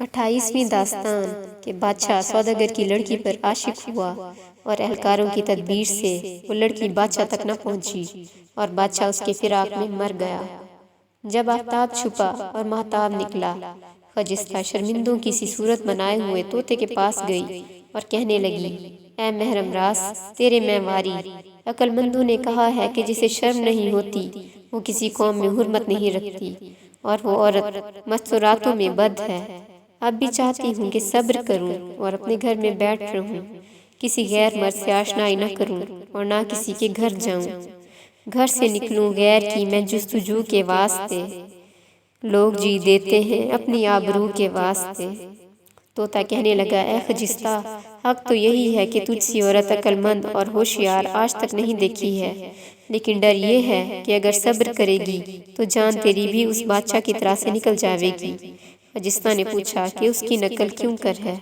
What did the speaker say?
28ویں داستان کہ بادشاہ سوداگر کی لڑکی پر عاشق ہوا اور اہلکاروں کی تدبیر سے وہ لڑکی بادشاہ تک نہ پہنچی اور بادشاہ اس کے فراق میں مر گیا۔ جب آفتاب چھپا اور ماہتاب نکلا، خجستہ شرمندوں کی سی صورت بنائے ہوئے طوطے کے پاس گئی اور کہنے لگی، اے محرم راس، تیرے میں واری، عقل مندوں نے کہا ہے کہ جسے شرم نہیں ہوتی وہ کسی قوم میں حرمت نہیں رکھتی، اور وہ عورت مستوراتوں میں بد ہے۔ اب بھی چاہتی ہوں کہ صبر کروں اور اپنے گھر میں بیٹھ رہوں، کسی غیر مرد سے آشنائی نہ کروں اور نہ کسی کے گھر جاؤں۔ گھر سے نکلوں غیر کی میں جستجو کے واسطے، لوگ جی دیتے ہیں اپنی آبرو کے واسطے۔ طوطا کہنے لگا، اے خجستہ، حق تو یہی ہے کہ تجھ سی عورت عقل مند اور ہوشیار آج تک نہیں دیکھی ہے، لیکن ڈر یہ ہے کہ اگر صبر کرے گی تو جان تیری بھی اس بادشاہ کی طرح سے نکل جاوے گی۔ خجستہ نے پوچھا کہ اس کی نقل کیوں کر ہے؟